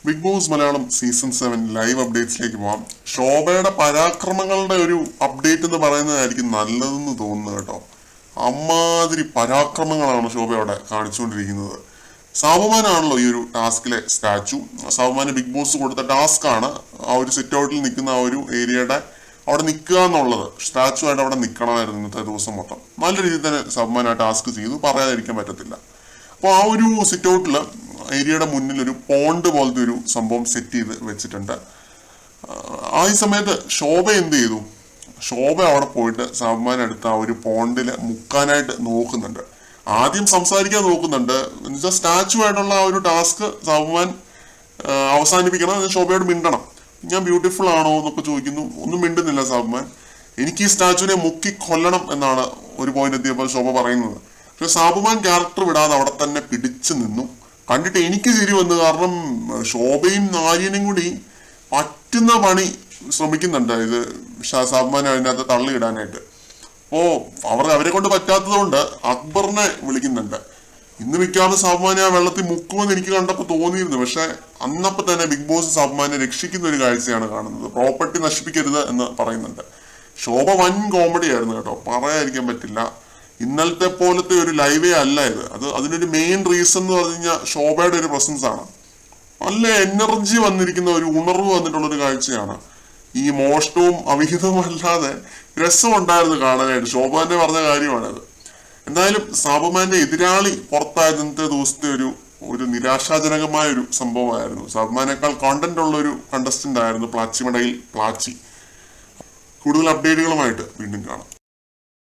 Big Boss Malayalam season 7 live അപ്ഡേറ്റ്സിലേക്ക് പോവാം. ശോഭയുടെ പരാക്രമങ്ങളുടെ ഒരു അപ്ഡേറ്റ് എന്ന് പറയുന്നതായിരിക്കും നല്ലതെന്ന് തോന്നുന്നു കേട്ടോ. അമ്മാതിരി പരാക്രമങ്ങളാണ് ശോഭയോടെ കാണിച്ചുകൊണ്ടിരിക്കുന്നത്. സാബുമാനാണല്ലോ ഈ ഒരു ടാസ്കിലെ സ്റ്റാച്ചു. സാബുമാന് ബിഗ് ബോസ് കൊടുത്ത ടാസ്ക് ആണ് ആ ഒരു സിറ്റ് ഔട്ടിൽ നിൽക്കുന്ന ആ ഒരു ഏരിയയുടെ അവിടെ നിൽക്കുക എന്നുള്ളത്. സ്റ്റാച്ചു ആയിട്ട് അവിടെ നിൽക്കണമായിരുന്നു ഇന്നത്തെ ദിവസം മൊത്തം. നല്ല രീതിയിൽ തന്നെ സാബുമാൻ ആ ടാസ്ക് ചെയ്തു, പറയാതിരിക്കാൻ പറ്റത്തില്ല. അപ്പോൾ ആ ഒരു സിറ്റ് ഔട്ടിൽ ഏരിയയുടെ മുന്നിൽ ഒരു പോണ്ട് പോലത്തെ ഒരു സംഭവം സെറ്റ് ചെയ്ത് വെച്ചിട്ടുണ്ട്. ആ ഈ സമയത്ത് ശോഭ എന്ത് ചെയ്തു? ശോഭ അവിടെ പോയിട്ട് സാബുമാൻ എടുത്ത ആ ഒരു പോണ്ടില് മുക്കാനായിട്ട് നോക്കുന്നുണ്ട്. ആദ്യം സംസാരിക്കാൻ നോക്കുന്നുണ്ട്. എന്നുവെച്ചാൽ സ്റ്റാച്ചു ആയിട്ടുള്ള ആ ഒരു ടാസ്ക് സാബുമാൻ അവസാനിപ്പിക്കണം. ശോഭയോട് മിണ്ടണം. ഞാൻ ബ്യൂട്ടിഫുൾ ആണോ എന്നൊക്കെ ചോദിക്കുന്നു. ഒന്നും മിണ്ടുന്നില്ല സാബുമാൻ. എനിക്ക് ഈ സ്റ്റാച്ചുവിനെ മുക്കി കൊല്ലണം എന്നാണ് ഒരു പോയിന്റ് എത്തിയപ്പോൾ ശോഭ പറയുന്നത്. പക്ഷെ സാബുമാൻ ക്യാരക്ടർ വിടാതെ അവിടെ തന്നെ പിടിച്ചു നിന്നു. കണ്ടിട്ട് എനിക്ക് ചിരി വന്നു. കാരണം ശോഭയും ആര്യനും കൂടി പറ്റുന്ന പണി ശ്രമിക്കുന്നുണ്ട് ഇത് സാബുമാനെ അതിനകത്ത് തള്ളിയിടാനായിട്ട്. അവരെ കൊണ്ട് പറ്റാത്തത് കൊണ്ട് അക്ബറിനെ വിളിക്കുന്നുണ്ട്. ഇന്ന് മിക്കവാറും സാബുമാനെ ആ വെള്ളത്തിൽ മുക്കുമെന്ന് എനിക്ക് കണ്ടപ്പോൾ തോന്നിയിരുന്നു. പക്ഷെ അന്നപ്പോൾ തന്നെ ബിഗ് ബോസ് സാബുമാനെ രക്ഷിക്കുന്ന ഒരു കാഴ്ചയാണ് കാണുന്നത്. പ്രോപ്പർട്ടി നശിപ്പിക്കരുത് എന്ന് പറയുന്നുണ്ട്. ശോഭ വൻ കോമഡി ആയിരുന്നു കേട്ടോ, പറയാതിരിക്കാൻ പറ്റില്ല. ഇന്നലത്തെ പോലത്തെ ഒരു ലൈവേ അല്ല ഇത്. അതിനൊരു മെയിൻ റീസൺ എന്ന് പറഞ്ഞു കഴിഞ്ഞാൽ ശോഭയുടെ ഒരു പ്രസൻസ് ആണ്. നല്ല എനർജി വന്നിരിക്കുന്ന ഒരു ഉണർവ് വന്നിട്ടുള്ള ഒരു കാഴ്ചയാണ്. ഈ മോഷ്ടവും അവിഹിതവും അല്ലാതെ രസമുണ്ടായിരുന്നു കാണാനായിട്ട്. ശോഭ തന്നെ പറഞ്ഞ കാര്യമാണത്. എന്തായാലും സാബുമാന്റെ എതിരാളി പുറത്തായത് ഇന്നത്തെ ദിവസത്തെ ഒരു നിരാശാജനകമായ ഒരു സംഭവമായിരുന്നു. സാബുമാനേക്കാൾ കോണ്ടന്റ് ഉള്ള ഒരു കണ്ടസ്റ്റന്റ് ആയിരുന്നു പ്ലാച്ചിമടയിൽ പ്ലാച്ചി. കൂടുതൽ അപ്ഡേറ്റുകളുമായിട്ട് വീണ്ടും കാണാം.